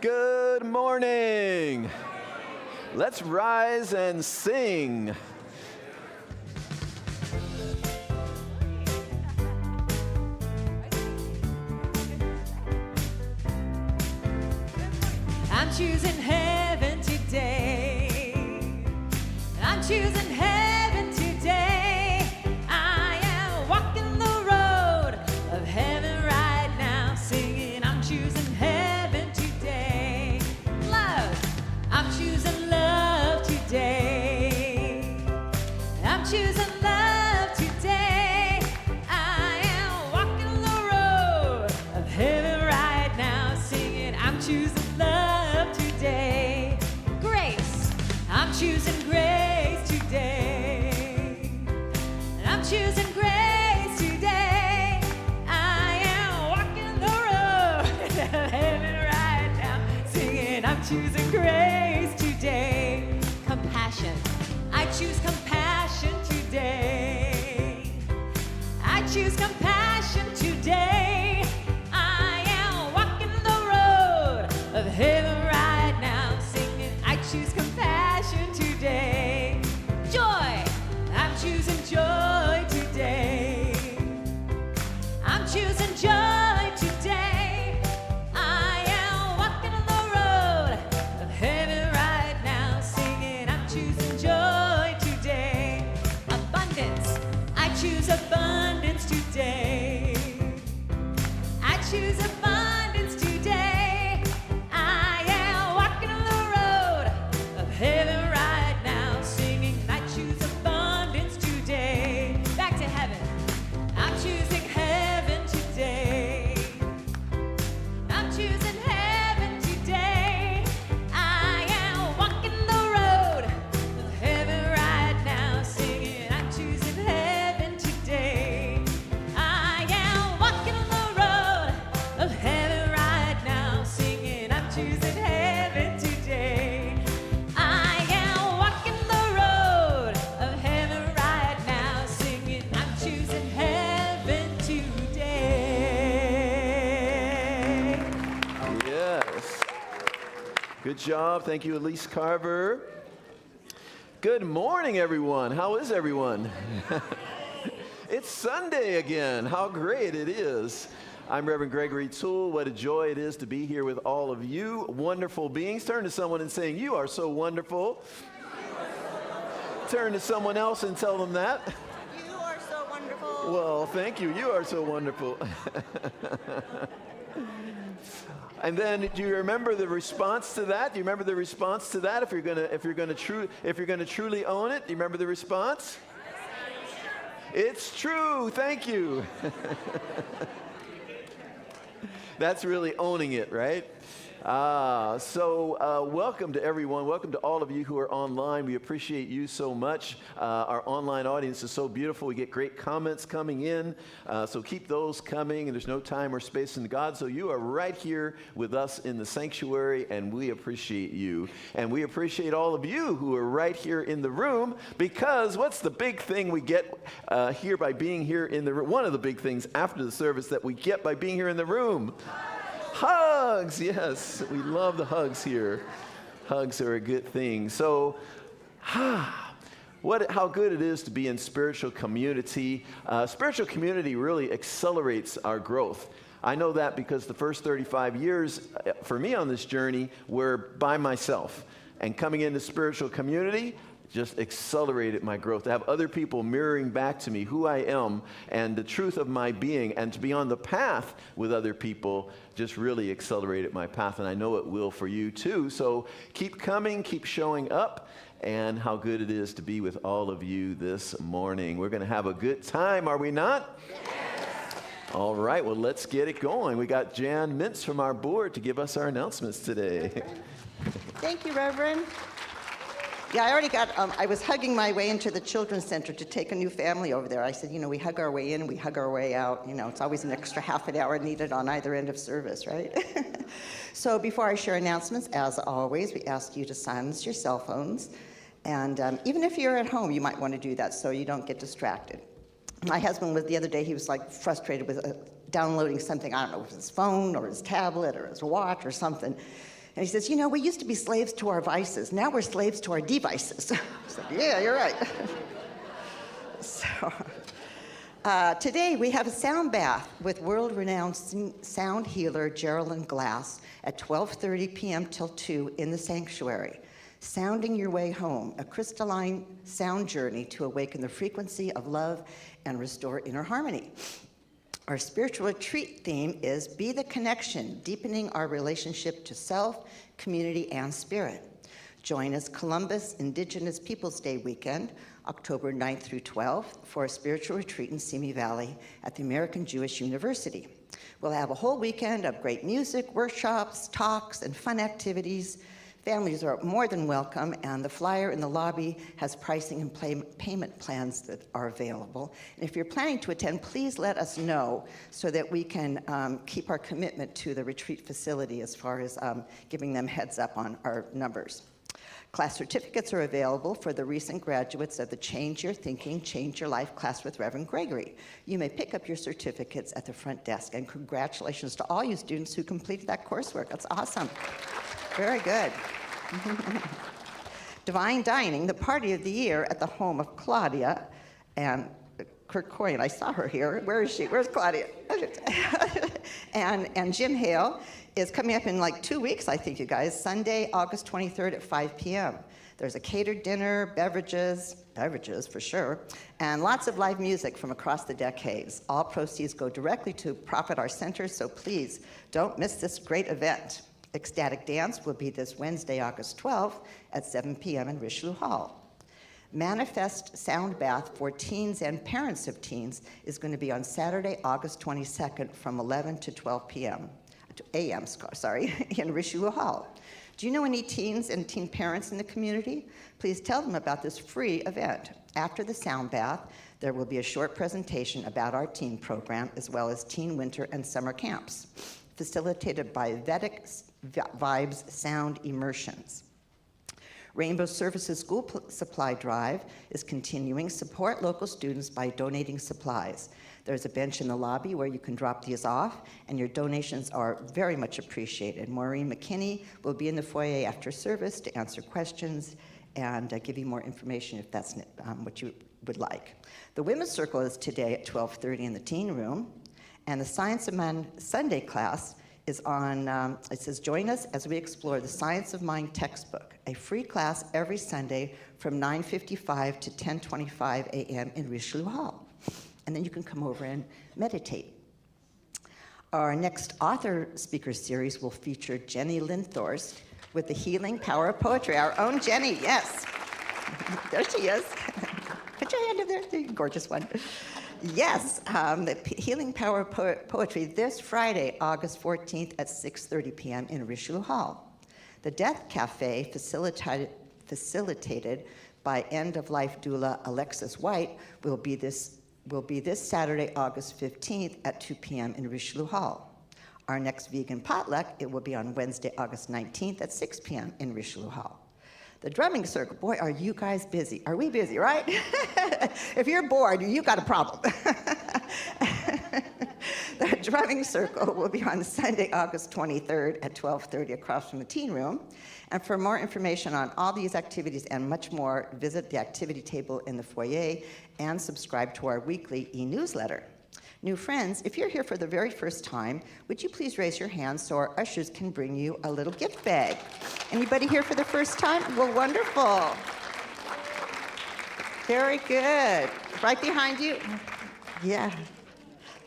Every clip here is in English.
Good morning. Let's rise and sing. I'm choosing heaven today. I'm choosing heaven today. I am walking the road of heaven right now, singing, I'm choosing heaven today. Love, I'm choosing love today. I'm choosing love today. I am walking the road of heaven right now, singing, I'm choosing love today. Grace, I'm choosing grace today. I'm choosing grace today. I am walking the road of heaven right now, singing, I'm choosing grace today. Compassion, I choose compassion today. I choose compassion today. I am walking the road of heaven right now, singing, I choose compassion today. Joy, I'm choosing joy today. I'm choosing joy today. I am walking the road of heaven right now, singing, I'm choosing joy today. Abundance, I choose abundance today. I choose abundance today. I am walking the road of heaven right now, singing, I choose abundance today. Back to heaven. I'm choosing heaven today. I'm choosing heaven today. I am walking the road of heaven right now, singing, I'm choosing heaven today. I am walking the road of heaven right now, singing, I'm choosing heaven today. I am walking the road of heaven right now, singing, I'm choosing heaven today. Yes. Good job. Thank you, Elise Carver. Good morning, everyone. How is everyone? It's Sunday again. How great it is. I'm Reverend Gregory Toole. What a joy it is to be here with all of you wonderful beings. Turn to someone and saying, you are so wonderful. Turn to someone else and tell them that. You are so wonderful. Well, thank you. You are so wonderful. And then, do you remember the response to that? Do you remember the response to that? If you're gonna truly own it, do you remember the response? It's true. Thank you. That's really owning it, right? So welcome to everyone. Welcome to all of you who are online. We appreciate you so much. Our online audience is so beautiful. We get great comments coming in. So keep those coming. And there's no time or space in God. So you are right here with us in the sanctuary, and we appreciate you. And we appreciate all of you who are right here in the room, because what's the big thing we get here by being here in the room? One of the big things after the service that we get by being here in the room. Hugs, yes, we love the hugs here. Hugs are a good thing. So, how good it is to be in spiritual community. Spiritual community really accelerates our growth. I know that because the first 35 years for me on this journey were by myself. And coming into spiritual community just accelerated my growth. To have other people mirroring back to me who I am and the truth of my being, and to be on the path with other people just really accelerated my path, and I know it will for you too. So keep coming, keep showing up, and how good it is to be with all of you this morning. We're going to have a good time, are we not? Yes. All right, well, let's get it going. We got Jan Mintz from our board to give us our announcements today. Thank you, Reverend. Yeah, I already got, I was hugging my way into the Children's Center to take a new family over there. I said, we hug our way in, we hug our way out. It's always an extra half an hour needed on either end of service, right? So before I share announcements, as always, we ask you to silence your cell phones. And even if you're at home, you might want to do that so you don't get distracted. My husband was the other day, he was like frustrated with downloading something, I don't know, with his phone or his tablet or his watch or something. And he says, you know, we used to be slaves to our vices. Now we're slaves to our devices. I said, yeah, you're right. So today we have a sound bath with world-renowned sound healer Geraldine Glass at 12:30 p.m. till 2 in the sanctuary. Sounding Your Way Home, a crystalline sound journey to awaken the frequency of love and restore inner harmony. Our spiritual retreat theme is Be the Connection, deepening our relationship to self, community, and spirit. Join us Columbus Indigenous Peoples Day weekend, October 9th through 12th, for a spiritual retreat in Simi Valley at the American Jewish University. We'll have a whole weekend of great music, workshops, talks, and fun activities. Families are more than welcome, and the flyer in the lobby has pricing and payment plans that are available. And if you're planning to attend, please let us know so that we can keep our commitment to the retreat facility as far as giving them heads up on our numbers. Class certificates are available for the recent graduates of the Change Your Thinking, Change Your Life class with Reverend Gregory. You may pick up your certificates at the front desk, and congratulations to all you students who completed that coursework. That's awesome. Very good. Divine Dining, the party of the year at the home of Claudia and Kurt Corian. I saw her here. Where is she? Where's Claudia? and Jim Hale is coming up in like 2 weeks, I think, you guys. Sunday, August 23rd at 5 p.m. There's a catered dinner, beverages for sure, and lots of live music from across the decades. All proceeds go directly to Profit Our Center, so please don't miss this great event. Ecstatic Dance will be this Wednesday, August 12th at 7 p.m. in Richelieu Hall. Manifest Sound Bath for teens and parents of teens is going to be on Saturday, August 22nd from 11 to 12 p.m. a.m. in Richelieu Hall. Do you know any teens and teen parents in the community? Please tell them about this free event. After the sound bath, there will be a short presentation about our teen program, as well as teen winter and summer camps, facilitated by Vedic Vibes Sound Immersions. Rainbow Services School Supply Drive is continuing. Support local students by donating supplies. There's a bench in the lobby where you can drop these off, and your donations are very much appreciated. Maureen McKinney will be in the foyer after service to answer questions and give you more information if that's what you would like. The Women's Circle is today at 12:30 in the teen room, and the Science of Mind Sunday class is on, it says, join us as we explore the Science of Mind textbook, a free class every Sunday from 9:55 to 10:25 a.m. in Richelieu Hall. And then you can come over and meditate. Our next author speaker series will feature Jenny Linthorst with the Healing Power of Poetry, our own Jenny, yes. There she is. Put your hand up there, the gorgeous one. Yes, the Healing Power of Poetry this Friday, August 14th at 6:30 p.m. in Richelieu Hall. The Death Cafe, facilitated by end-of-life doula Alexis White, will be this Saturday, August 15th at 2 p.m. in Richelieu Hall. Our next vegan potluck, it will be on Wednesday, August 19th at 6 p.m. in Richelieu Hall. The drumming circle, boy, are you guys busy. Are we busy, right? If you're bored, you got a problem. The drumming circle will be on Sunday, August 23rd at 12:30 across from the teen room. And for more information on all these activities and much more, visit the activity table in the foyer and subscribe to our weekly e-newsletter. New friends, if you're here for the very first time, would you please raise your hand so our ushers can bring you a little gift bag? Anybody here for the first time? Well, wonderful. Very good. Right behind you? Yeah.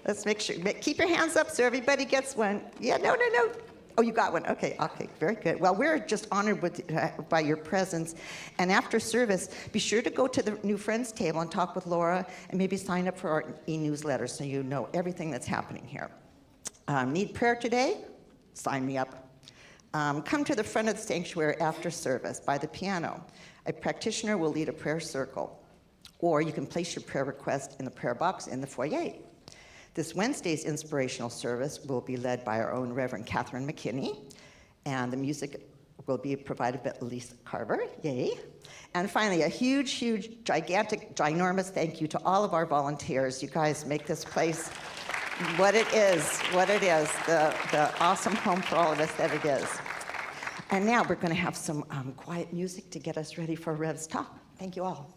Let's make sure. Keep your hands up so everybody gets one. Yeah, no. Oh, you got one. Okay, very good. Well, we're just honored by your presence. And after service, be sure to go to the New Friends table and talk with Laura and maybe sign up for our e-newsletter so you know everything that's happening here. Need prayer today? Sign me up. Come to the front of the sanctuary after service by the piano. A practitioner will lead a prayer circle, or you can place your prayer request in the prayer box in the foyer. This Wednesday's inspirational service will be led by our own Reverend Catherine McKinney, and the music will be provided by Lisa Carver, yay. And finally, a huge, gigantic, ginormous thank you to all of our volunteers. You guys make this place what it is, the awesome home for all of us that it is. And now we're going to have some quiet music to get us ready for Rev's talk. Thank you all.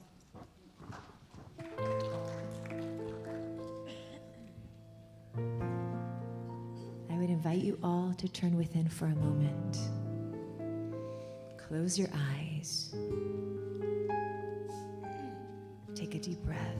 I would invite you all to turn within for a moment. Close your eyes. Take a deep breath.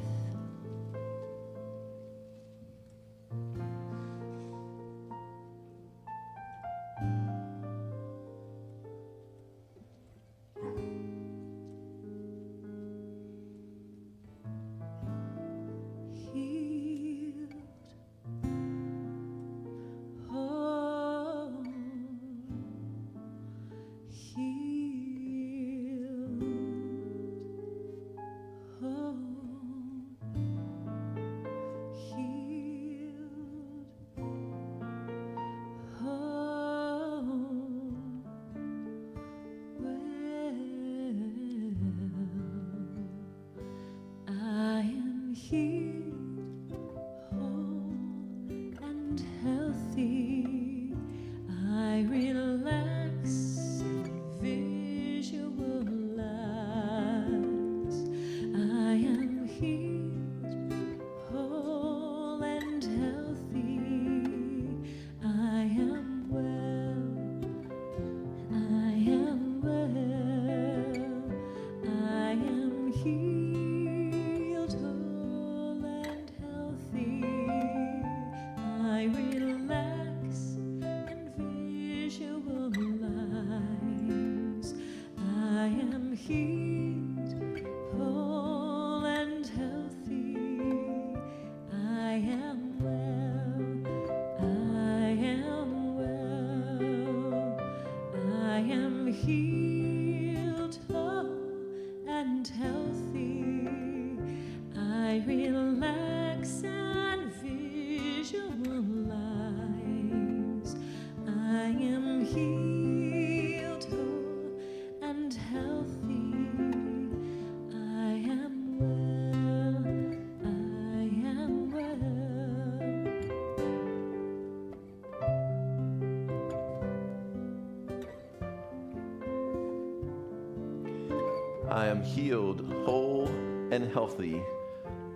I am healed, whole, and healthy.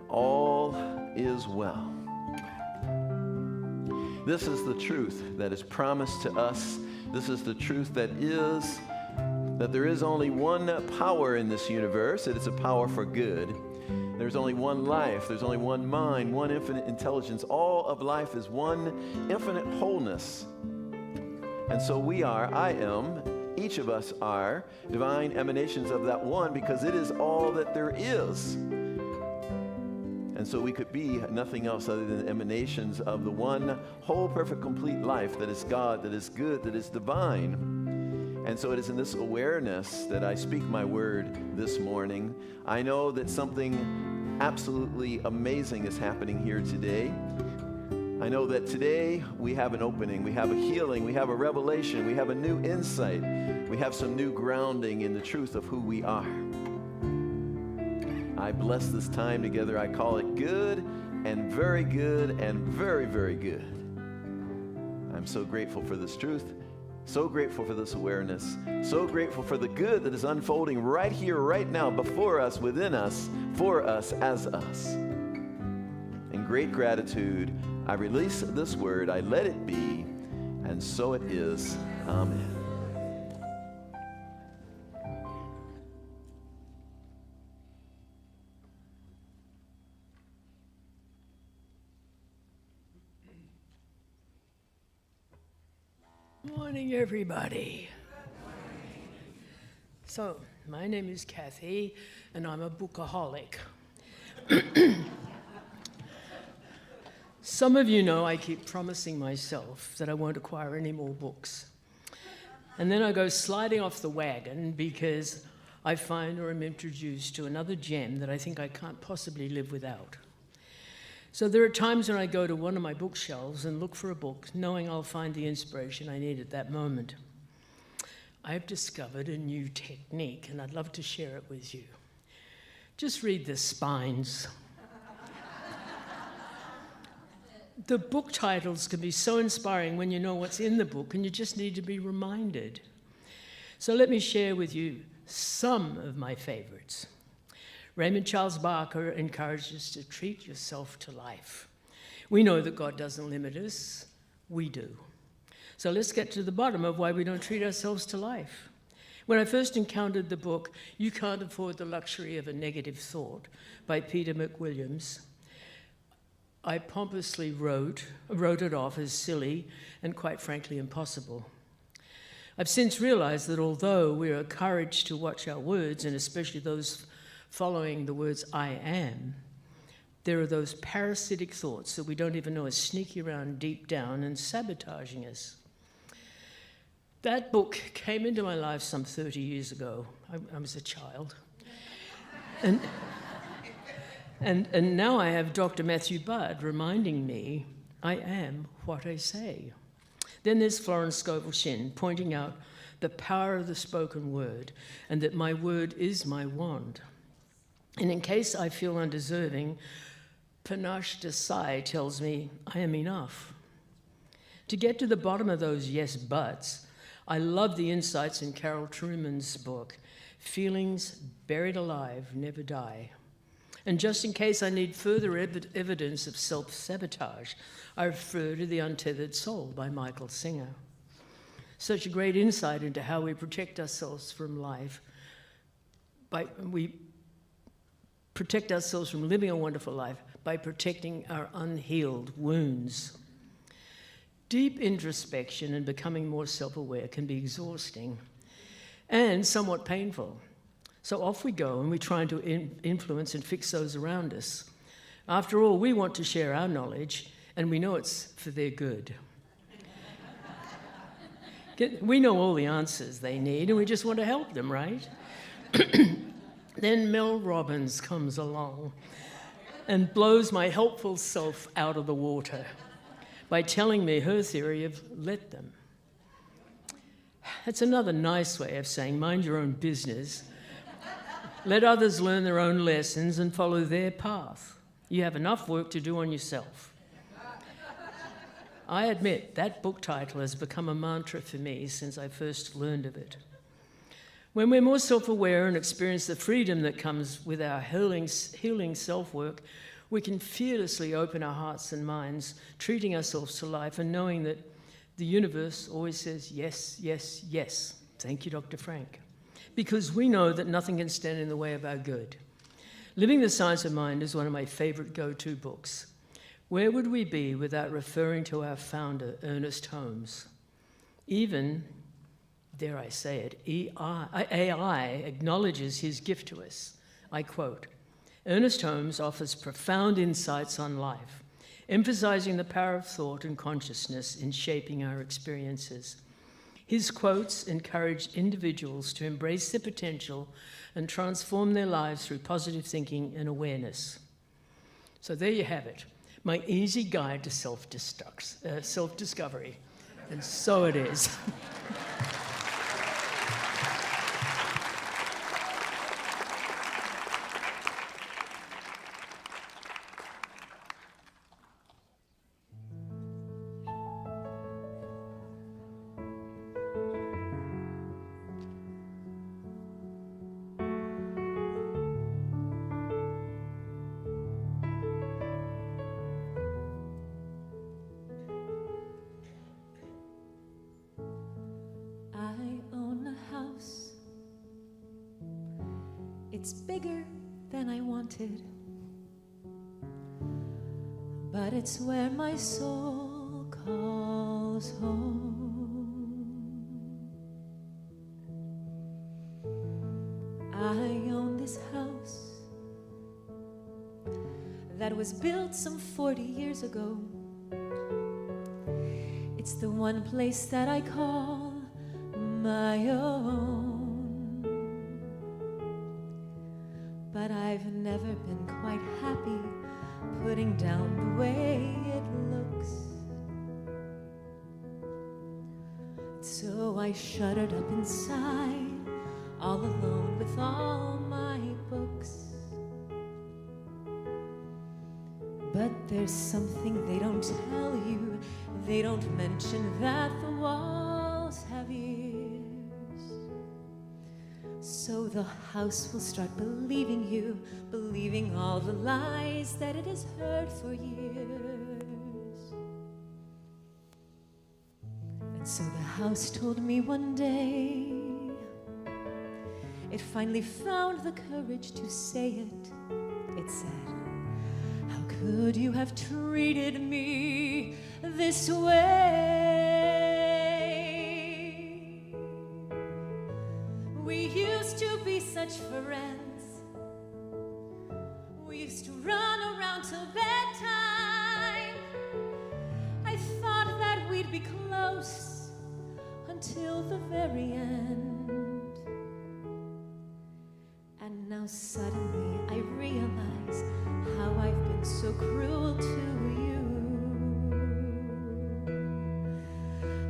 All is well. This is the truth that is promised to us. This is the truth that there is only one power in this universe. It is a power for good. There's only one life. There's only one mind, one infinite intelligence. All of life is one infinite wholeness. And so I am, each of us are divine emanations of that one, because it is all that there is. And so we could be nothing else other than emanations of the one whole, perfect, complete life that is God, that is good, that is divine. And so it is in this awareness that I speak my word this morning. I know that something absolutely amazing is happening here today. I know that today we have an opening, we have a healing, we have a revelation, we have a new insight, we have some new grounding in the truth of who we are. I bless this time together. I call it good and very good and very, very good. I'm so grateful for this truth, so grateful for this awareness, so grateful for the good that is unfolding right here, right now, before us, within us, for us, as us. In great gratitude, I release this word, I let it be, and so it is. Amen. Morning, everybody. So, my name is Kathy, and I'm a bookaholic. Some of you know I keep promising myself that I won't acquire any more books. And then I go sliding off the wagon because I find or am introduced to another gem that I think I can't possibly live without. So there are times when I go to one of my bookshelves and look for a book, knowing I'll find the inspiration I need at that moment. I have discovered a new technique, and I'd love to share it with you. Just read the spines. The book titles can be so inspiring when you know what's in the book, and you just need to be reminded. So let me share with you some of my favorites. Raymond Charles Barker encourages us to treat yourself to life. We know that God doesn't limit us, we do. So let's get to the bottom of why we don't treat ourselves to life. When I first encountered the book, You Can't Afford the Luxury of a Negative Thought by Peter McWilliams, I pompously wrote it off as silly and quite frankly impossible. I've since realized that although we are encouraged to watch our words, and especially those following the words I am, there are those parasitic thoughts that we don't even know are sneaking around deep down and sabotaging us. That book came into my life some 30 years ago. I was a child. And now I have Dr. Matthew Budd reminding me, I am what I say. Then there's Florence Scovel Shinn pointing out the power of the spoken word and that my word is my wand. And in case I feel undeserving, Panache Desai tells me I am enough. To get to the bottom of those yes buts, I love the insights in Carol Truman's book, Feelings Buried Alive Never Die. And just in case I need further evidence of self-sabotage, I refer to The Untethered Soul by Michael Singer. Such a great insight into how we protect ourselves from life. We protect ourselves from living a wonderful life by protecting our unhealed wounds. Deep introspection and becoming more self-aware can be exhausting and somewhat painful. So off we go and we try to influence and fix those around us. After all, we want to share our knowledge and we know it's for their good. We know all the answers they need and we just want to help them, right? Then Mel Robbins comes along and blows my helpful self out of the water by telling me her theory of let them. That's another nice way of saying mind your own business. Let others learn their own lessons and follow their path. You have enough work to do on yourself. I admit that book title has become a mantra for me since I first learned of it. When we're more self-aware and experience the freedom that comes with our healing self-work, we can fearlessly open our hearts and minds, treating ourselves to life and knowing that the universe always says yes, yes, yes. Thank you, Dr. Frank. Because we know that nothing can stand in the way of our good. Living the Science of Mind is one of my favorite go-to books. Where would we be without referring to our founder, Ernest Holmes? Even, dare I say it, AI acknowledges his gift to us. I quote, Ernest Holmes offers profound insights on life, emphasizing the power of thought and consciousness in shaping our experiences. His quotes encourage individuals to embrace their potential and transform their lives through positive thinking and awareness. So there you have it, my easy guide to self-discovery. And so it is. It's bigger than I wanted, but it's where my soul calls home. I own this house that was built some 40 years ago. It's the one place that I call my own. But I've never been quite happy putting down the way it looks. So I shuttered up inside, all alone with all my books. But there's something they don't tell you. They don't mention that the walls have ears. the house will start believing you, believing all the lies that it has heard for years. And so the house told me one day, it finally found the courage to say it. It said, "How could you have treated me this way? We used to be such friends. We used to run around till bedtime. I thought that we'd be close until the very end. And now suddenly I realize how I've been so cruel to you.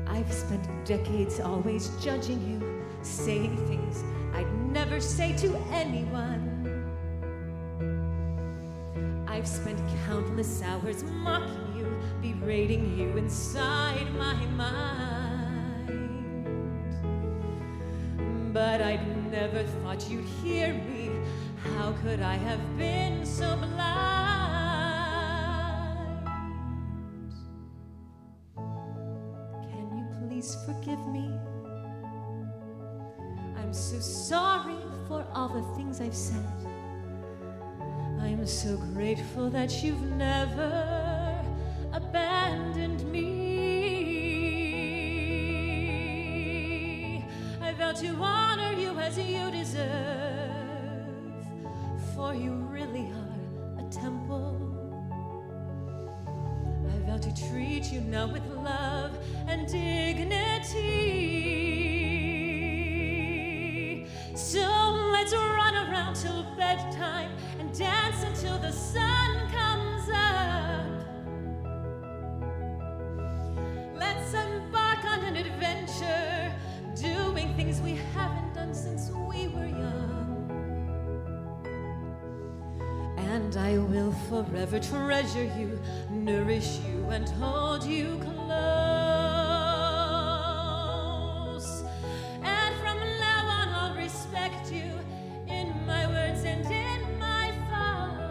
I've spent decades always judging you, saying things I'd never say to anyone. I've spent countless hours mocking you, berating you inside my mind. But I'd never thought you'd hear me. How could I have been so blind? Can you please forgive me? I'm so sorry for all the things I've said. I'm so grateful that you've never abandoned me. I vow to honor you as you deserve, for you really are a temple. I vow to treat you now with love and dignity. So let's run around till bedtime and dance until the sun comes up. Let's embark on an adventure, doing things we haven't done since we were young. And I will forever treasure you, nourish you, and hold you close. And from now on I'll respect you in my words and in my thoughts.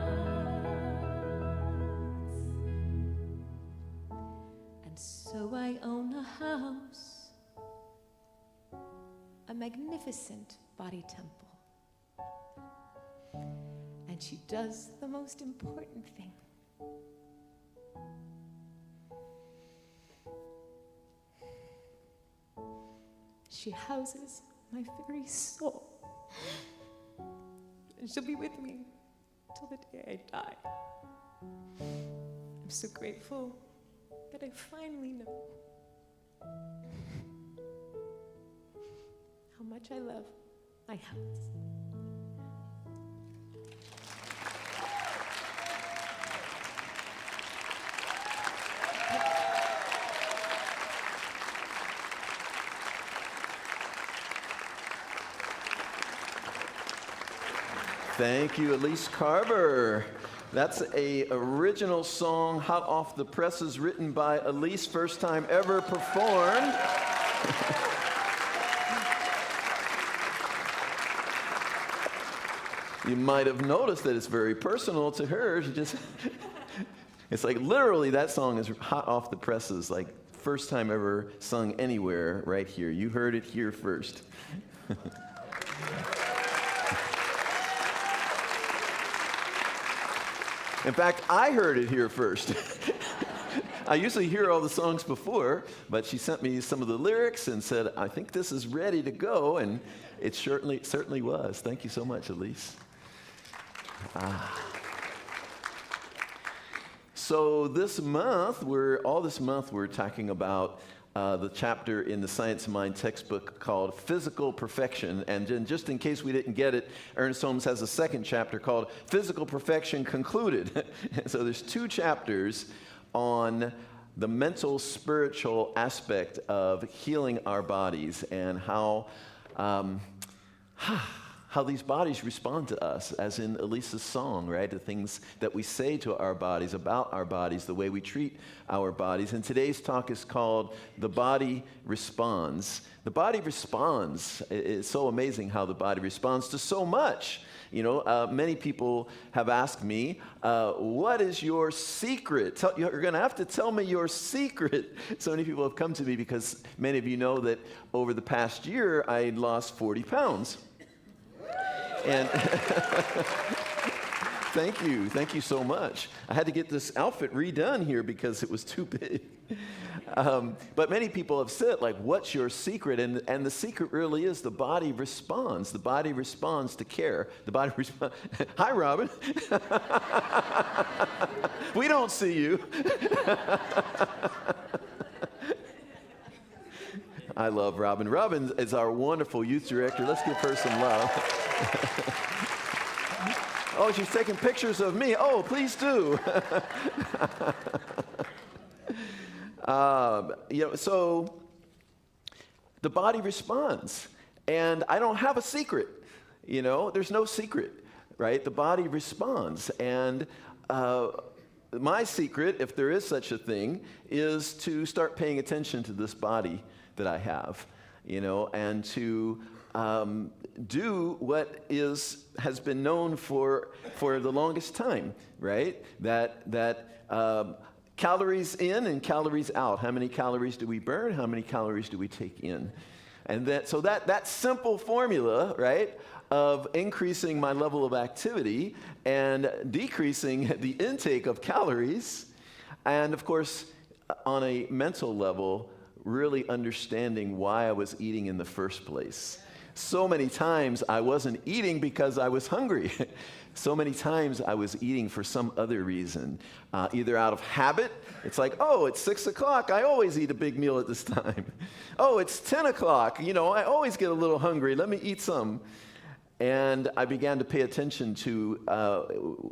And so I own a house, a magnificent body temple. And she does the most important thing. She houses my very soul. And she'll be with me till the day I die. I'm so grateful that I finally know how much I love my house. Thank you, Elise Carver. That's a original song, hot off the presses, written by Elise, first time ever performed. You might have noticed that it's very personal to her. She just, it's like literally that song is hot off the presses, like first time ever sung anywhere right here. You heard it here first. In fact, I heard it here first. I usually hear all the songs before, but she sent me some of the lyrics and said, I think this is ready to go, and it certainly was. Thank you so much, Elise. So this month, we're talking about the chapter in the Science of Mind textbook called Physical Perfection. And then just in case we didn't get it, Ernest Holmes has a second chapter called Physical Perfection Concluded. So there's two chapters on the mental, spiritual aspect of healing our bodies and how how these bodies respond to us, as in Elisa's song, right? The things that we say to our bodies, about our bodies, the way we treat our bodies. And today's talk is called The Body Responds. The body responds. It's so amazing how the body responds to so much. You know, many people have asked me, what is your secret? You're going to have to tell me your secret. So many people have come to me because many of you know that over the past year, I lost 40 pounds. And thank you so much. I had to get this outfit redone here because it was too big. But many people have said, like, what's your secret? And the secret really is the body responds. The body responds to care. The body responds. Hi, Robin. We don't see you. I love Robin. Robin is our wonderful youth director. Let's give her some love. Oh, she's taking pictures of me. Oh, please do. So the body responds. And I don't have a secret. You know, there's no secret, right? The body responds. And my secret, if there is such a thing, is to start paying attention to this body that I have, you know, and to do what has been known for the longest time, right? That calories in and calories out. How many calories do we burn? How many calories do we take in? And so that simple formula, right, of increasing my level of activity and decreasing the intake of calories, and of course, on a mental level, really understanding why I was eating in the first place. So many times I wasn't eating because I was hungry. So many times I was eating for some other reason, either out of habit. It's like, oh, it's 6 o'clock. I always eat a big meal at this time. Oh, it's 10 o'clock. You know, I always get a little hungry. Let me eat some. And I began to pay attention to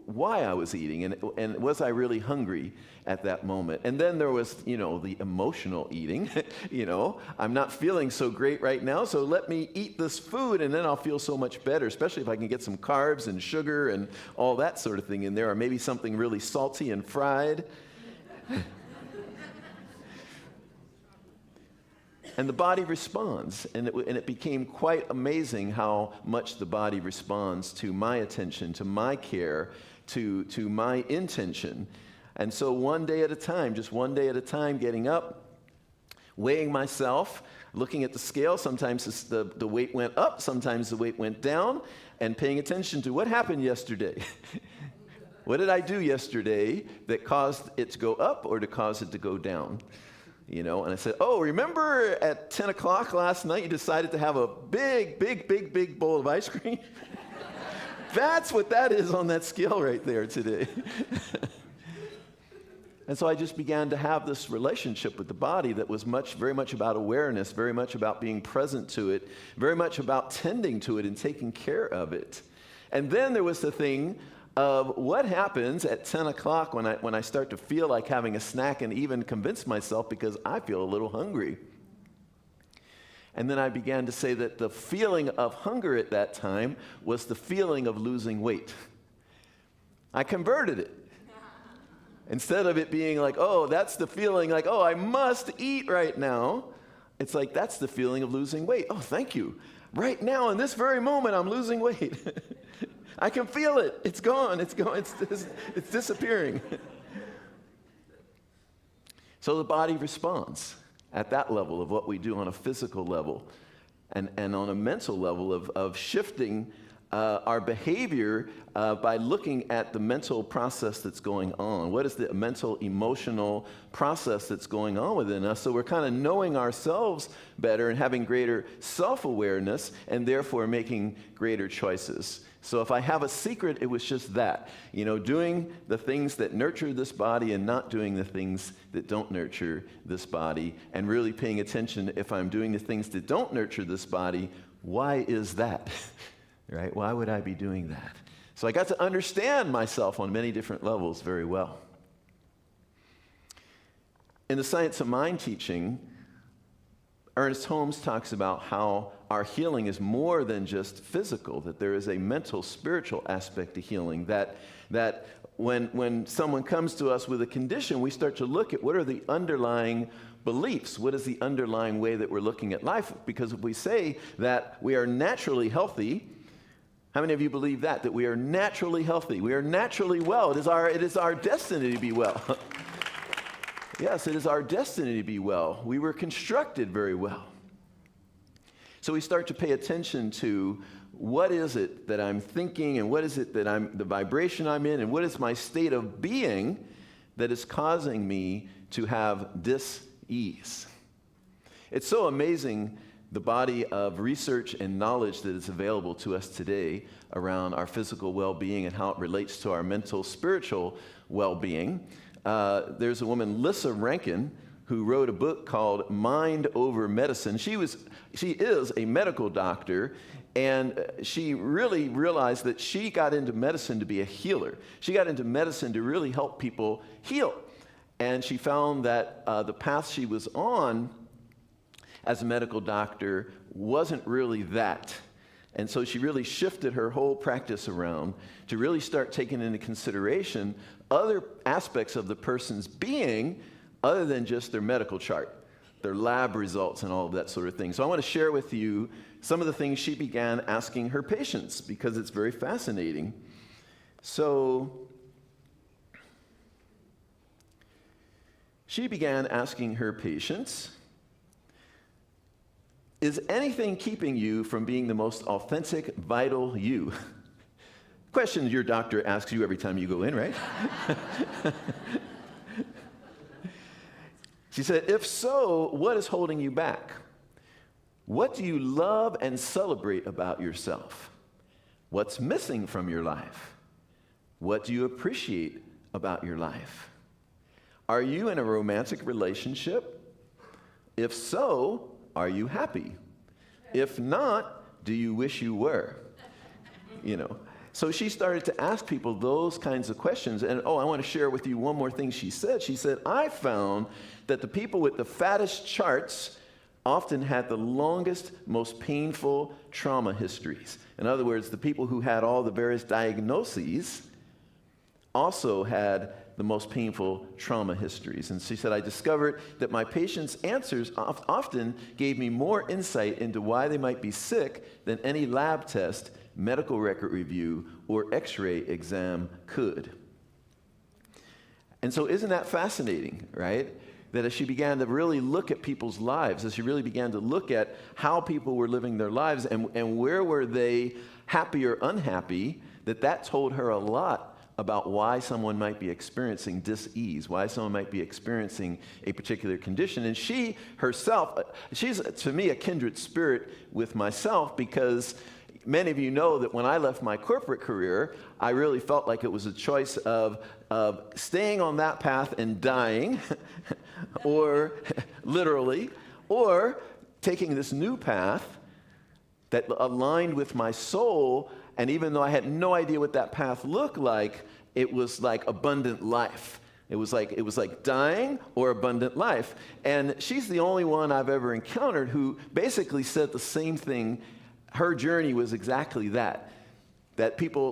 why I was eating, and was I really hungry at that moment? And then there was, you know, the emotional eating. You know, I'm not feeling so great right now, so let me eat this food, and then I'll feel so much better, especially if I can get some carbs and sugar and all that sort of thing in there, or maybe something really salty and fried. And the body responds, and it became quite amazing how much the body responds to my attention, to my care, to my intention. And so one day at a time, just one day at a time, getting up, weighing myself, looking at the scale. Sometimes the weight went up, sometimes the weight went down, and paying attention to what happened yesterday. What did I do yesterday that caused it to go up or to cause it to go down? You know, and I said, oh, remember at 10 o'clock last night you decided to have a big bowl of ice cream? That's what that is on that scale right there today. And so I just began to have this relationship with the body that was very much about awareness, very much about being present to it, very much about tending to it and taking care of it. And then there was the thing of what happens at 10 o'clock when I start to feel like having a snack and even convince myself because I feel a little hungry. And then I began to say that the feeling of hunger at that time was the feeling of losing weight. I converted it. Instead of it being like, oh, that's the feeling like, oh, I must eat right now, it's like, that's the feeling of losing weight. Oh, thank you. Right now, in this very moment, I'm losing weight. I can feel it. It's gone. It's disappearing. So the body responds at that level of what we do on a physical level and on a mental level of shifting our behavior by looking at the mental process that's going on. What is the mental, emotional process that's going on within us? So we're kind of knowing ourselves better and having greater self-awareness and therefore making greater choices. So if I have a secret, it was just that, you know, doing the things that nurture this body and not doing the things that don't nurture this body, and really paying attention if I'm doing the things that don't nurture this body, why is that? Right? Why would I be doing that? So I got to understand myself on many different levels very well. In the Science of Mind teaching, Ernest Holmes talks about how our healing is more than just physical, that there is a mental, spiritual aspect to healing, that when someone comes to us with a condition, we start to look at what are the underlying beliefs, what is the underlying way that we're looking at life? Because if we say that we are naturally healthy, how many of you believe that we are naturally healthy? We are naturally well. It is our destiny to be well. Yes, it is our destiny to be well. We were constructed very well. So we start to pay attention to what is it that I'm thinking, and what is it that the vibration I'm in, and what is my state of being that is causing me to have dis-ease. It's so amazing, the body of research and knowledge that is available to us today around our physical well-being and how it relates to our mental, spiritual well-being. There's a woman, Lissa Rankin, who wrote a book called Mind Over Medicine. She is a medical doctor, and she really realized that she got into medicine to be a healer. She got into medicine to really help people heal. And she found that the path she was on as a medical doctor wasn't really that. And so she really shifted her whole practice around to really start taking into consideration other aspects of the person's being other than just their medical chart, their lab results and all of that sort of thing. So I want to share with you some of the things she began asking her patients, because it's very fascinating. So she began asking her patients, is anything keeping you from being the most authentic, vital you? Question your doctor asks you every time you go in, right? She said, if so, what is holding you back? What do you love and celebrate about yourself? What's missing from your life? What do you appreciate about your life? Are you in a romantic relationship? If so, are you happy? If not, do you wish you were? So she started to ask people those kinds of questions. And I want to share with you one more thing she said. She said, I found that the people with the fattest charts often had the longest, most painful trauma histories. In other words, the people who had all the various diagnoses also had the most painful trauma histories. And she said, I discovered that my patients' answers often gave me more insight into why they might be sick than any lab test, medical record review, or x-ray exam could. And so isn't that fascinating, right? That as she began to really look at people's lives, as she really began to look at how people were living their lives and where were they happy or unhappy, that told her a lot about why someone might be experiencing dis-ease, why someone might be experiencing a particular condition. And she herself, she's to me a kindred spirit with myself, because many of you know that when I left my corporate career, I really felt like it was a choice of staying on that path and dying, or literally, or taking this new path that aligned with my soul. And even though I had no idea what that path looked like, it was like abundant life. It was like dying or abundant life. And she's the only one I've ever encountered who basically said the same thing. Her journey was exactly that.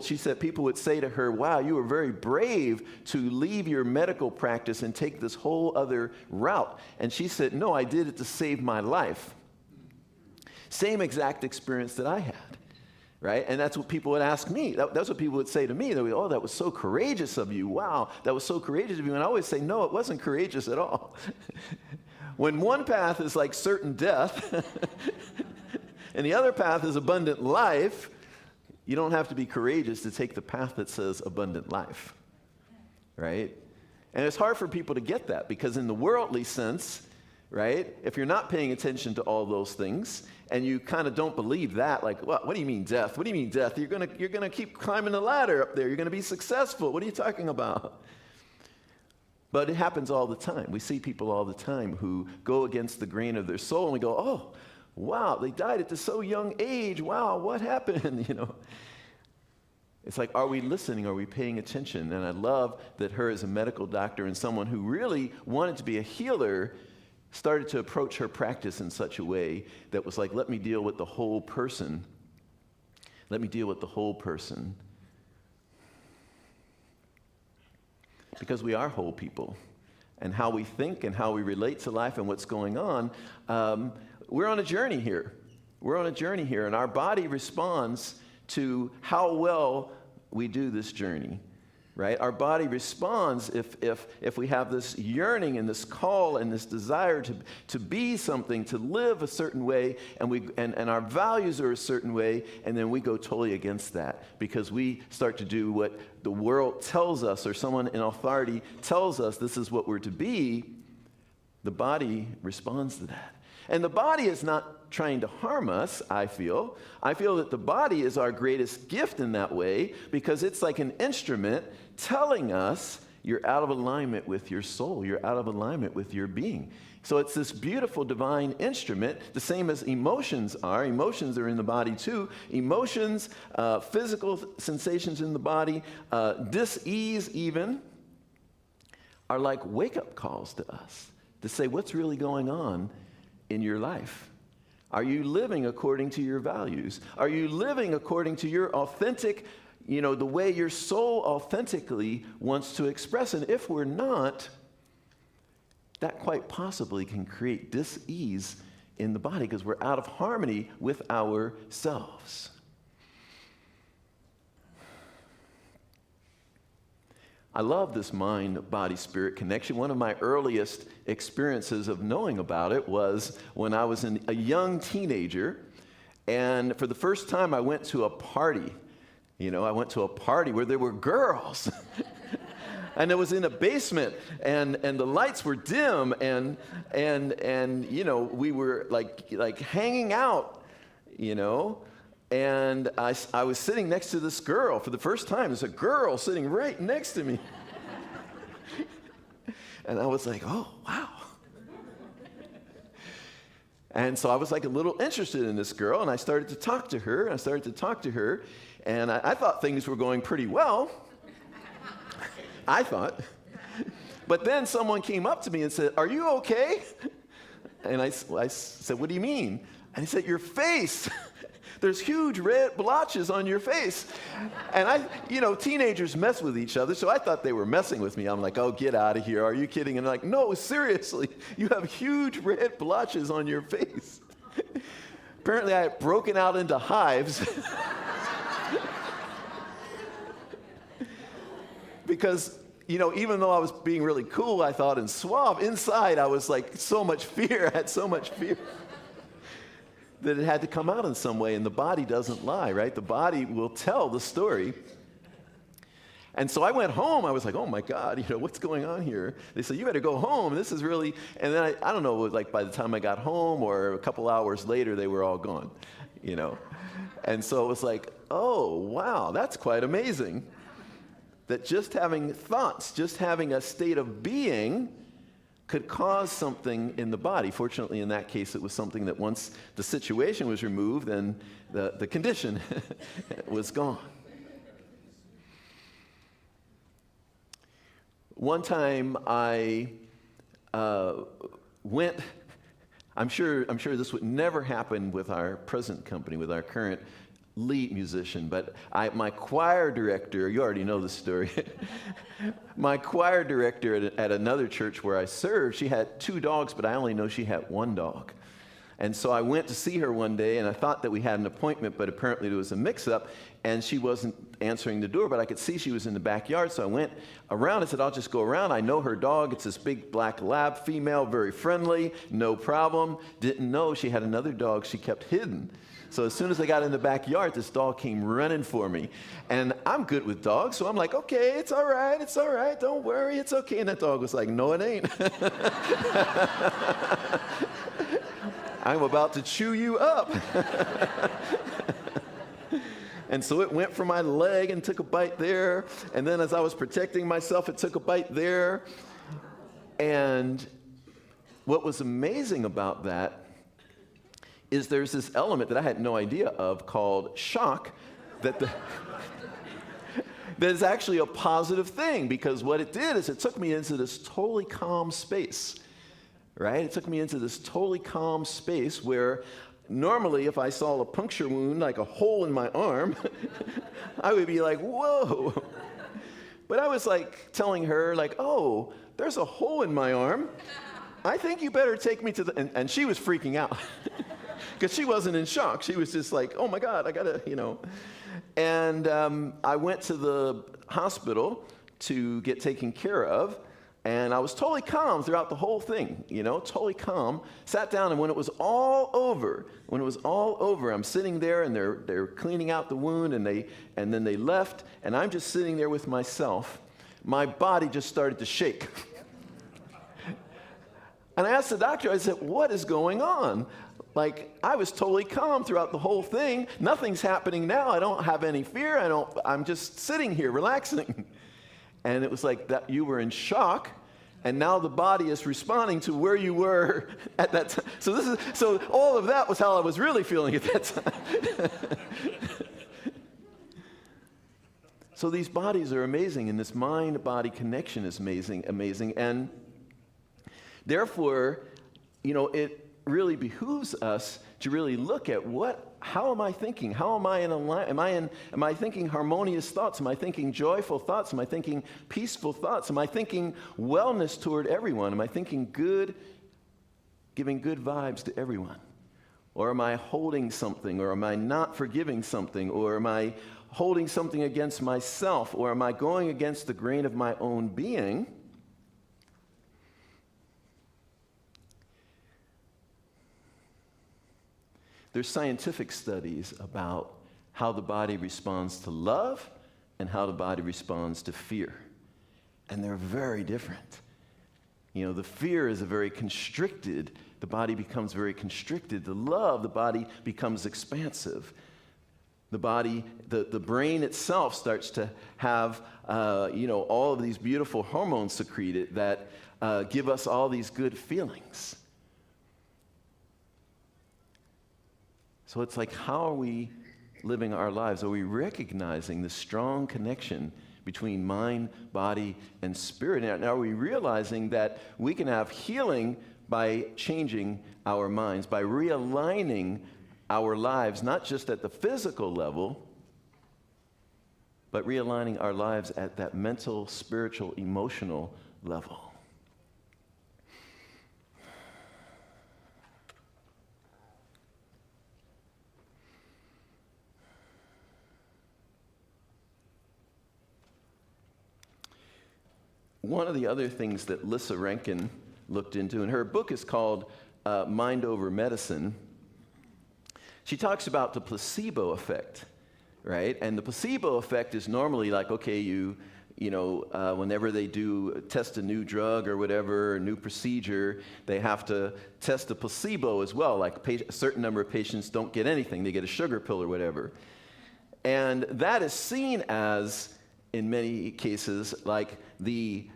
She said people would say to her, wow, you were very brave to leave your medical practice and take this whole other route. And she said, no, I did it to save my life. Same exact experience that I had. Right? And that's what people would ask me. That's what people would say to me. They would, oh, that was so courageous of you. Wow, that was so courageous of you. And I always say, no, it wasn't courageous at all. When one path is like certain death, and the other path is abundant life, you don't have to be courageous to take the path that says abundant life. Right? And it's hard for people to get that, because in the worldly sense, right, if you're not paying attention to all those things, and you kind of don't believe that, like, what do you mean death? What do you mean death? You're gonna keep climbing the ladder up there. You're gonna be successful. What are you talking about? But it happens all the time. We see people all the time who go against the grain of their soul, and we go, oh, wow, they died at this so young age. Wow, what happened? It's like, are we listening? Are we paying attention? And I love that her as a medical doctor and someone who really wanted to be a healer started to approach her practice in such a way that was like, let me deal with the whole person. Let me deal with the whole person. Because we are whole people. And how we think and how we relate to life and what's going on, we're on a journey here. We're on a journey here, and our body responds to how well we do this journey, right? Our body responds if we have this yearning and this call and this desire to be something, to live a certain way, and our values are a certain way, and then we go totally against that because we start to do what the world tells us or someone in authority tells us this is what we're to be. The body responds to that. And the body is not trying to harm us, I feel. I feel that the body is our greatest gift in that way because it's like an instrument telling us you're out of alignment with your soul. You're out of alignment with your being. So it's this beautiful divine instrument, the same as emotions are. Emotions are in the body too. Emotions, physical sensations in the body, dis-ease even, are like wake-up calls to us to say what's really going on in your life. Are you living according to your values? Are you living according to your authentic, the way your soul authentically wants to express? And if we're not, that quite possibly can create dis-ease in the body because we're out of harmony with ourselves. I love this mind-body-spirit connection. One of my earliest experiences of knowing about it was when I was a young teenager, and for the first time I went to a party. I went to a party where there were girls. And it was in a basement, and the lights were dim, and we were like hanging out, And I was sitting next to this girl for the first time. There's a girl sitting right next to me. And I was like, oh, wow. And so I was like a little interested in this girl, and I started to talk to her, and I thought things were going pretty well. I thought. But then someone came up to me and said, are you okay? And I said, what do you mean? And he said, your face. There's huge red blotches on your face. And teenagers mess with each other, so I thought they were messing with me. I'm like, oh, get out of here. Are you kidding? And they're like, no, seriously, you have huge red blotches on your face. Apparently, I had broken out into hives. Because, even though I was being really cool, I thought, and suave, inside I was like so much fear. I had so much fear that it had to come out in some way, and the body doesn't lie, right? The body will tell the story. And so I went home. I was like, oh my God, what's going on here? They said, you better go home. This is really, and then I don't know, like by the time I got home or a couple hours later, they were all gone, And so it was like, oh, wow, that's quite amazing. That just having thoughts, just having a state of being could cause something in the body. Fortunately, in that case, it was something that once the situation was removed, then the condition was gone. One time I went, I'm sure this would never happen with our present company, with our current lead musician, but my choir director, you already know the story. My choir director at another church where I served, she had 2 dogs, but I only know she had 1 dog. And so I went to see her one day, and I thought that we had an appointment, but apparently there was a mix-up, and she wasn't answering the door, but I could see she was in the backyard, so I went around. I said, I'll just go around. I know her dog. It's this big black lab female, very friendly, no problem. Didn't know she had another dog she kept hidden. So as soon as I got in the backyard, this dog came running for me. And I'm good with dogs, so I'm like, okay, it's all right, don't worry, it's okay. And that dog was like, no, it ain't. I'm about to chew you up. And so it went for my leg and took a bite there. And then as I was protecting myself, it took a bite there. And what was amazing about that is there's this element that I had no idea of called shock that is actually a positive thing, because what it did is it took me into this totally calm space, right? It took me into this totally calm space where normally if I saw a puncture wound, like a hole in my arm, I would be like, whoa. But I was like telling her, like, oh, there's a hole in my arm. I think you better take me to the, and she was freaking out because she wasn't in shock. She was just like, oh my God, I gotta, And I went to the hospital to get taken care of, and I was totally calm throughout the whole thing, totally calm. Sat down, and when it was all over, I'm sitting there, and they're cleaning out the wound, and then they left, and I'm just sitting there with myself. My body just started to shake. And I asked the doctor, I said, what is going on? Like, I was totally calm throughout the whole thing. Nothing's happening now. I don't have any fear. I'm just sitting here relaxing. And it was like that you were in shock, and now the body is responding to where you were at that time. So all of that was how I was really feeling at that time. So these bodies are amazing, and this mind-body connection is amazing. And therefore, it really behooves us to really look at how am I thinking? How am I in alignment? Am I thinking harmonious thoughts? Am I thinking joyful thoughts? Am I thinking peaceful thoughts? Am I thinking wellness toward everyone? Am I thinking good, giving good vibes to everyone? Or am I holding something? Or am I not forgiving something? Or am I holding something against myself? Or am I going against the grain of my own being? There's scientific studies about how the body responds to love and how the body responds to fear. And they're very different. The fear is the body becomes very constricted. The love, the body becomes expansive. The body, the brain itself starts to have, all of these beautiful hormones secreted that give us all these good feelings. So it's like, how are we living our lives? Are we recognizing the strong connection between mind, body, and spirit? And are we realizing that we can have healing by changing our minds, by realigning our lives, not just at the physical level, but realigning our lives at that mental, spiritual, emotional level? One of the other things that Lissa Rankin looked into, and her book is called Mind Over Medicine, she talks about the placebo effect, right? And the placebo effect is normally like, okay, whenever they test a new drug or whatever, a new procedure, they have to test a placebo as well. Like a certain number of patients don't get anything. They get a sugar pill or whatever. And that is seen as, in many cases, like the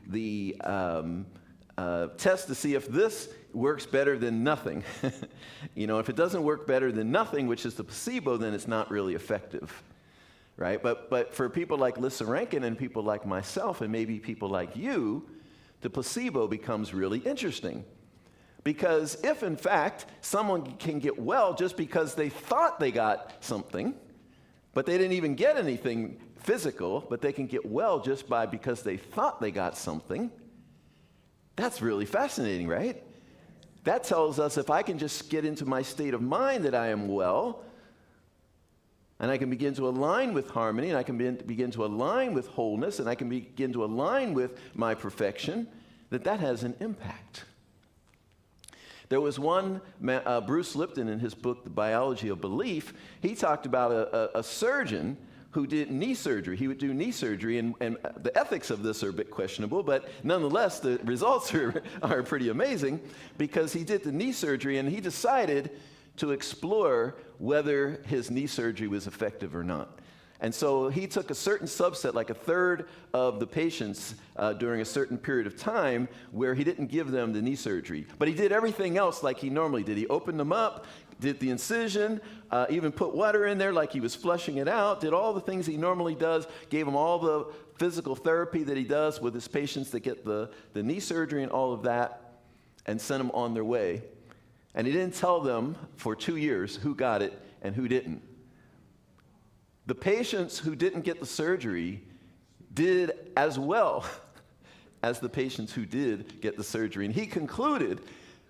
test to see if this works better than nothing. If it doesn't work better than nothing, which is the placebo, then it's not really effective, right? But for people like Lissa Rankin and people like myself and maybe people like you, the placebo becomes really interesting. Because if, in fact, someone can get well just because they thought they got something, but they didn't even get anything physical, but they can get well just because they thought they got something, that's really fascinating, right? That tells us if I can just get into my state of mind that I am well, and I can begin to align with harmony, and I can begin to align with wholeness, and I can begin to align with my perfection, that has an impact. There was one, Bruce Lipton, in his book, The Biology of Belief, he talked about a surgeon who did knee surgery. He would do knee surgery, and the ethics of this are a bit questionable, but nonetheless, the results are pretty amazing, because he did the knee surgery, and he decided to explore whether his knee surgery was effective or not. And so he took a certain subset, like a third of the patients during a certain period of time, where he didn't give them the knee surgery. But he did everything else like he normally did. He opened them up, did the incision, even put water in there like he was flushing it out, did all the things he normally does, gave them all the physical therapy that he does with his patients that get the knee surgery and all of that. and sent them on their way. And he didn't tell them for 2 years who got it and who didn't. The patients who didn't get the surgery did as well as the patients who did get the surgery. And he concluded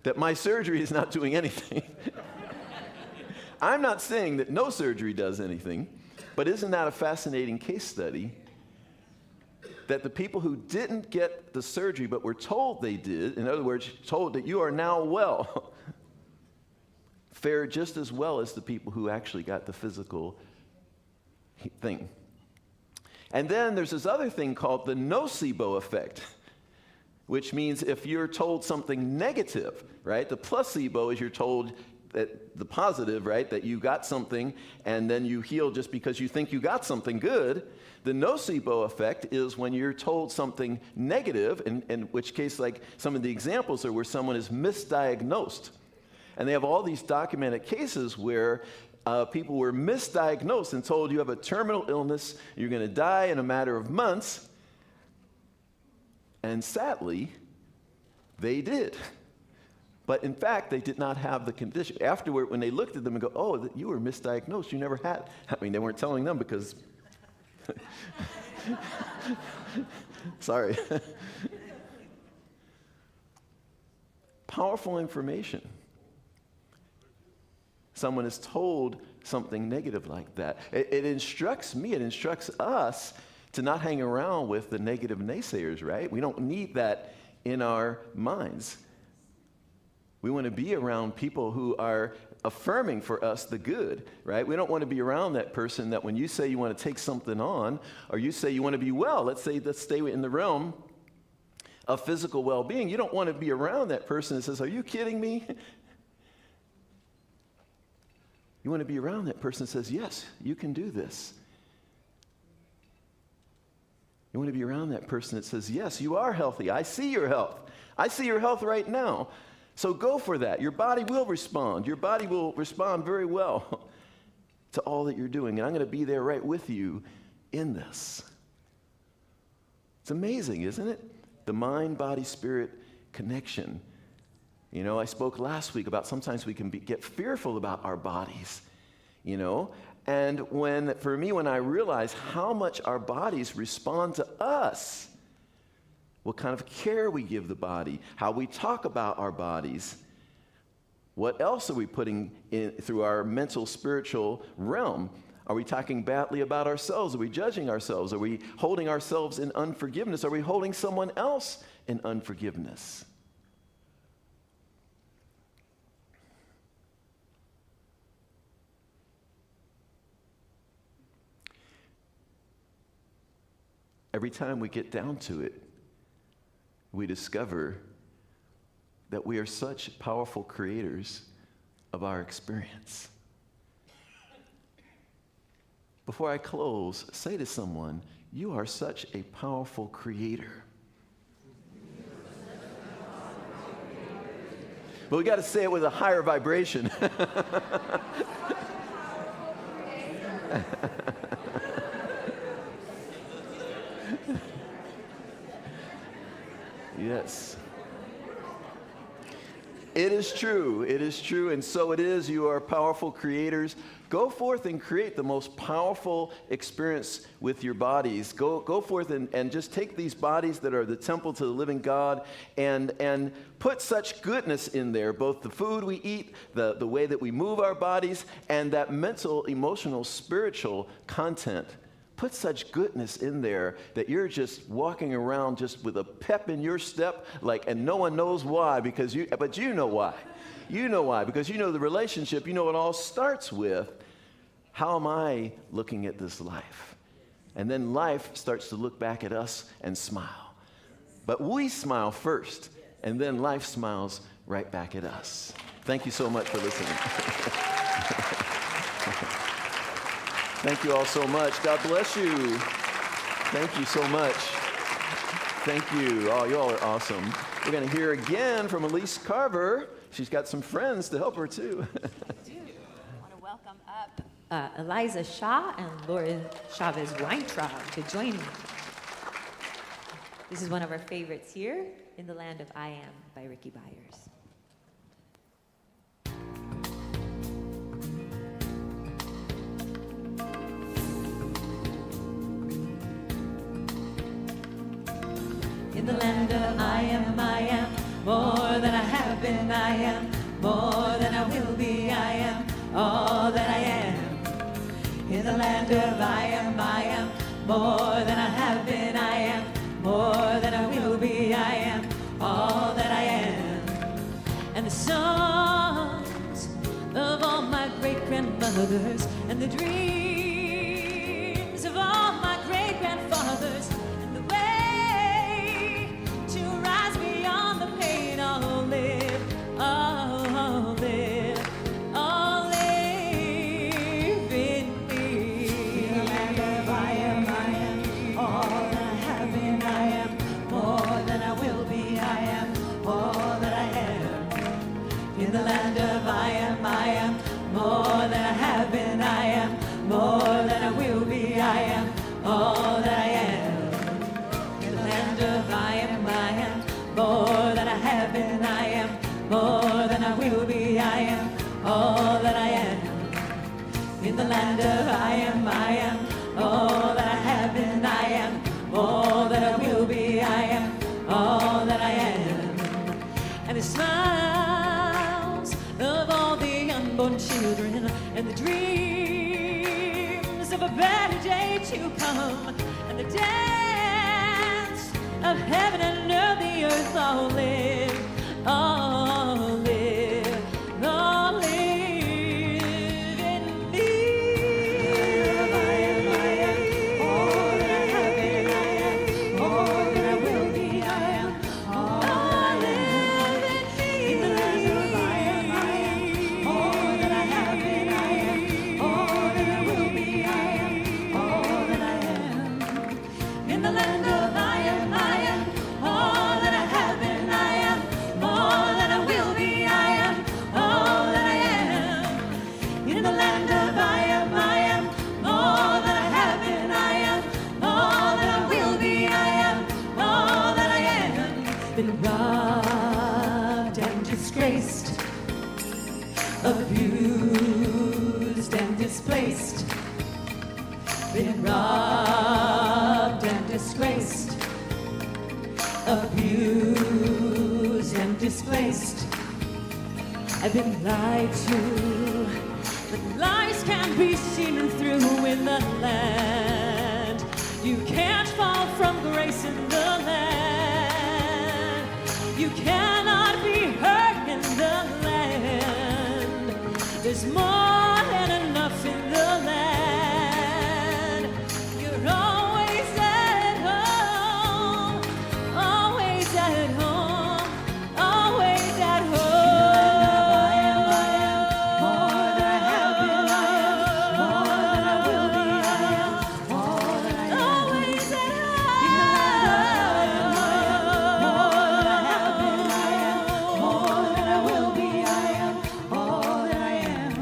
that my surgery is not doing anything. I'm not saying that no surgery does anything, but isn't that a fascinating case study? That the people who didn't get the surgery but were told they did, in other words, told that you are now well, fared just as well as the people who actually got the physical thing. And then there's this other thing called the nocebo effect, which means if you're told something negative, right? The placebo is you're told that the positive, right? That you got something and then you heal just because you think you got something good. The nocebo effect is when you're told something negative, in which case, like some of the examples are where someone is misdiagnosed. And they have all these documented cases where people were misdiagnosed and told you have a terminal illness, you're going to die in a matter of months. And sadly, they did. But in fact, they did not have the condition. Afterward, when they looked at them and go, oh, you were misdiagnosed, you never had. I mean, they weren't telling them because, sorry. Powerful information. Someone is told something negative like that. It instructs me, it instructs us to not hang around with the negative naysayers, right? We don't need that in our minds. We want to be around people who are affirming for us the good, right? We don't want to be around that person that when you say you want to take something on, or you say you want to be well, let's stay in the realm of physical well-being. You don't want to be around that person that says, are you kidding me? You want to be around that person that says, yes, you can do this. You want to be around that person that says, yes, you are healthy. I see your health. I see your health right now. So go for that. Your body will respond. Your body will respond very well to all that you're doing. And I'm going to be there right with you in this. It's amazing, isn't it? The mind, body, spirit connection. You know, I spoke last week about sometimes we can get fearful about our bodies, you know. And when I realize how much our bodies respond to us, what kind of care we give the body, how we talk about our bodies, what else are we putting in through our mental, spiritual realm? Are we talking badly about ourselves? Are we judging ourselves? Are we holding ourselves in unforgiveness? Are we holding someone else in unforgiveness? Every time we get down to it, we discover that we are such powerful creators of our experience. Before I close, say to someone, you are such a powerful creator. But we got to say it with a higher vibration. Yes. It is true. It is true. And so it is. You are powerful creators. Go forth and create the most powerful experience with your bodies. Go forth and just take these bodies that are the temple to the living God and put such goodness in there, both the food we eat, the way that we move our bodies, and that mental, emotional, spiritual content. Put such goodness in there that you're just walking around just with a pep in your step, and no one knows why, but you know why. You know why, because you know the relationship, you know it all starts with, how am I looking at this life? And then life starts to look back at us and smile. But we smile first, and then life smiles right back at us. Thank you so much for listening. Thank you all so much. God bless you. Thank you so much. Thank you. Oh, you all are awesome. We're going to hear again from Elise Carver. She's got some friends to help her, too. I do. I want to welcome up Eliza Shaw and Laura Chavez Weintraub to join me. This is one of our favorites here, In the Land of I Am by Ricky Byers. In the land of I am, more than I have been, I am, more than I will be, I am, all that I am. In the land of I am, more than I have been, I am, more than I will be, I am, all that I am. And the songs of all my great-grandmothers and the dreams of all my great-grandfathers and the way to rise beyond the pain, I'll live, I'll live, I'll live in me. In the land of I am, all that I have been, I am, more than I will be, I am, all that I am. In the land of I am, more than I have been, I am, more than I will be, I am, all that I am. In the land of I am, more than I have been, I am, more than I will be, I am, all that I am. In the land of I am, all that I have been, I am, all that I will be, I am, all that I am. And the smiles of all the unborn children and the dreams of a better day to come and the dance of heaven and earth, the earth, I'll live, I'll live, I'll live in me. All that I have been, I am, all that I will be, I am, all that I live in me. In the land of I am, all that I have been, I am, all that I will be, I am, all that I am. In the land of I am, all that I have been, I am, all that I will be, I am, all that I am. In the land of I am, all that I have been, I am, all that I will be, I am, all that I am. Been robbed and disgraced, abused and displaced. Been robbed and disgraced, abused and displaced. I've been lied to, but lies can't be seen through in the land. You can't fall from grace in the land. You cannot be hurt in the land. There's more than enough in the land. You're always at home, always at home, always at home. More than I have been, I am, more than I will be, I am, all that I am. Always at home. More than I have been, I am, more than I will be, I am, all that I am.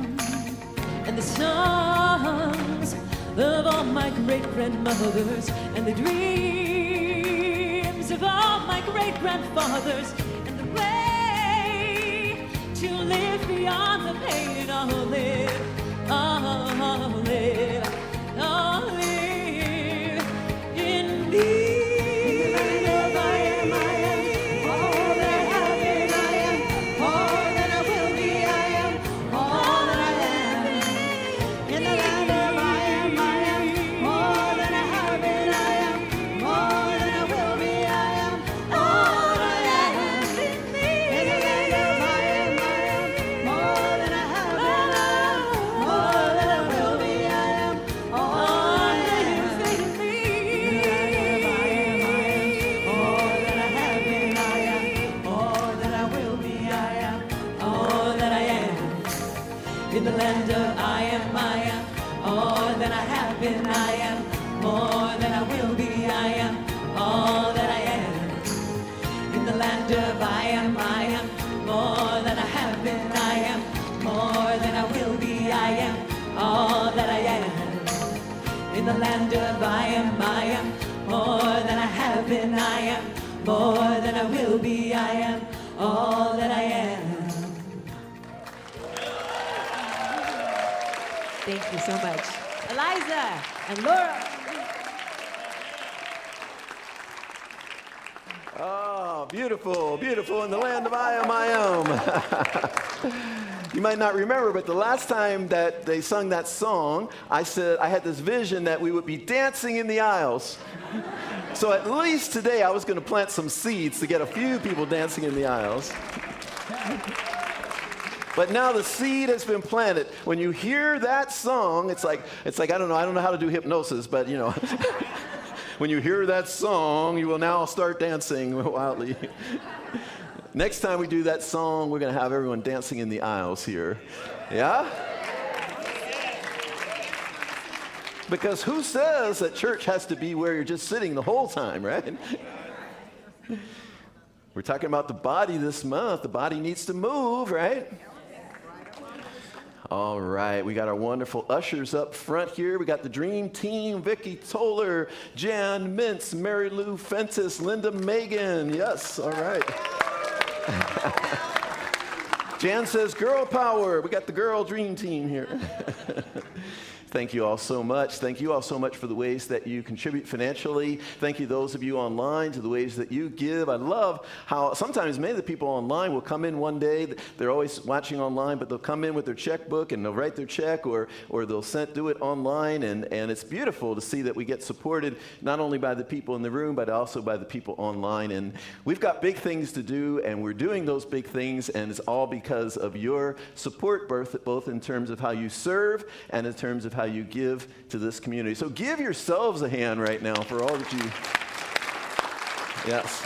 And the songs of all my great-grandmothers and the dreams of all my great-grandfathers and the way to live beyond the pain, I'll live, I'll live, I'll live in me. In the land of I am, all that I have been, I am, all that I will be, I am, all that I am. In the land of I am, more than I have been, I am, more than I will be, I am, all that I am. In the land of I am, more than I have been, I am, more than I will be, I am, all that I am. In the land of I am, all that I have been, I am, all that I will be, I am, all that I am. In the land of I am, all that I have been, I am, more than I will be, I am, all that I am. In the land of I am, more than I have been, I am, more than I will be, I am, all that I am. In the land of I am, more than I have been, I am more than I will be, I am all that I am. Thank you so much. Eliza and Laura. Oh, beautiful, beautiful in the land of I am. You might not remember, but the last time that they sung that song, I said I had this vision that we would be dancing in the aisles. So at least today I was going to plant some seeds to get a few people dancing in the aisles. But now the seed has been planted. When you hear that song, it's like I don't know how to do hypnosis, but you know. When you hear that song, you will now start dancing wildly. Next time we do that song, we're going to have everyone dancing in the aisles here. Yeah? Because who says that church has to be where you're just sitting the whole time, right? We're talking about the body this month. The body needs to move, right? All right, we got our wonderful ushers up front here. We got the dream team, Vicki Toller, Jan Mintz, Mary Lou Fentis, Linda Megan. Yes, all right. Jan says girl power. We got the girl dream team here. Thank you all so much. Thank you all so much for the ways that you contribute financially. Thank you, those of you online, to the ways that you give. I love how sometimes many of the people online will come in one day. They're always watching online, but they'll come in with their checkbook and they'll write their check, or they'll do it online. And it's beautiful to see that we get supported not only by the people in the room, but also by the people online. And we've got big things to do, and we're doing those big things, and it's all because of your support, both in terms of how you serve and in terms of how you give to this community. So give yourselves a hand right now for all that you... Yes.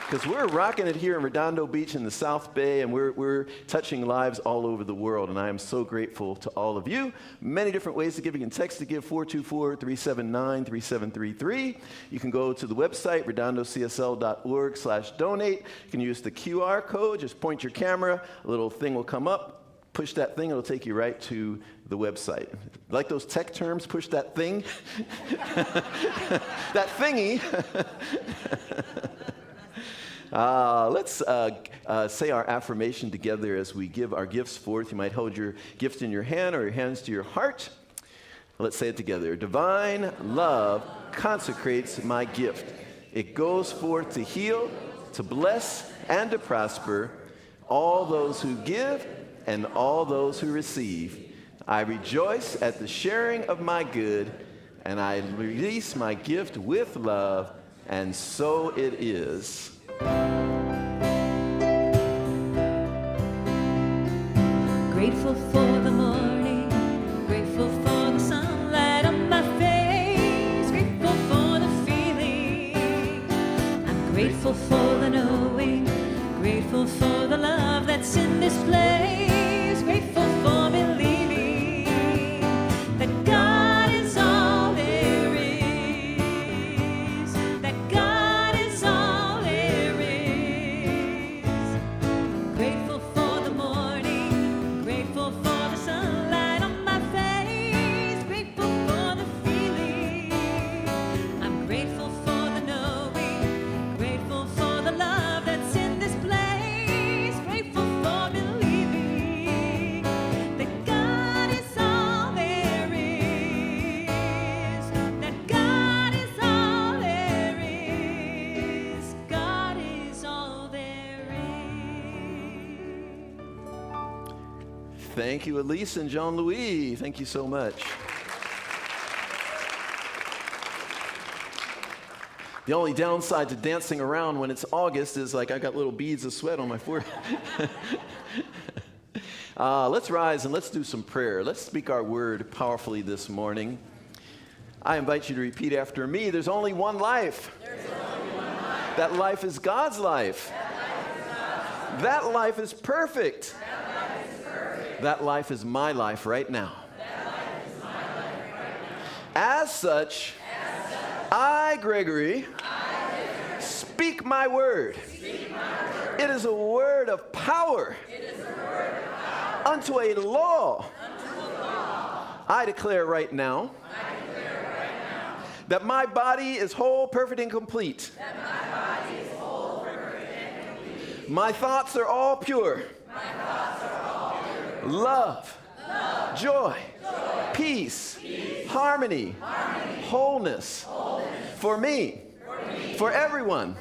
Because we're rocking it here in Redondo Beach in the South Bay, and we're touching lives all over the world, and I am so grateful to all of you. Many different ways to give. You can text to give 424-379-3733. You can go to the website, redondocsl.org/donate. You can use the QR code. Just point your camera. A little thing will come up. Push that thing, it'll take you right to the website. Like those tech terms, push that thing. That thingy. Let's say our affirmation together as we give our gifts forth. You might hold your gift in your hand or your hands to your heart. Let's say it together. Divine love consecrates my gift. It goes forth to heal, to bless, and to prosper all those who give and all those who receive. I rejoice at the sharing of my good, and I release my gift with love, and so it is. Grateful for the morning, grateful for the sunlight on my face, grateful for the feeling, I'm grateful for the knowing, grateful for the love that's in this place, grateful for believing that God is all there is, that God is all there is. Grateful for the morning, grateful for the sunlight on my face, grateful for the feeling, I'm grateful for the knowing, grateful for the love that's in this place, grateful for believing that God is all there is, that God is all there is, God is all there is. Thank you, Elise and Jean-Louis. Thank you so much. The only downside to dancing around when it's August is like I got little beads of sweat on my forehead. Let's rise and let's do some prayer. Let's speak our word powerfully this morning. I invite you to repeat after me. There's only one life. That life is God's life. That life is perfect. That life is my life right now. As such, I, Gregory, speak my word. It is a word of power unto a law. I declare right now That my body is whole, perfect, and complete. My thoughts are all pure. Love. Joy. Peace. Harmony. Wholeness. For me. For everyone.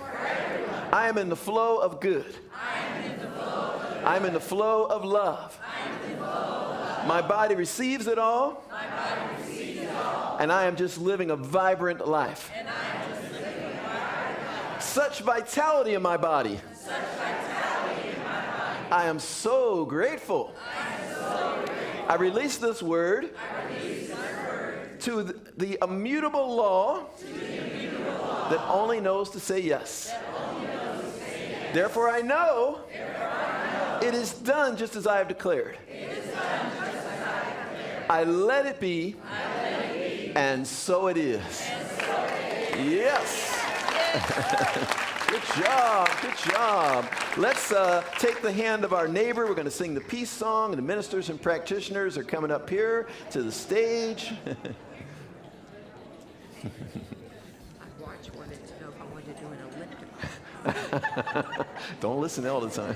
I am in the flow of good. I am in the flow of love. My body receives it all. And I am just living a vibrant life. Such vitality in my body. I am so grateful. I release this word to the immutable law that only knows to say yes. Therefore, I know it is done just as I have declared. I let it be, and so it is. Yes. Good job, good job. Let's take the hand of our neighbor. We're going to sing the peace song, and the ministers and practitioners are coming up here to the stage. My watch wanted to know if I wanted to do an elliptical. Don't listen all the time.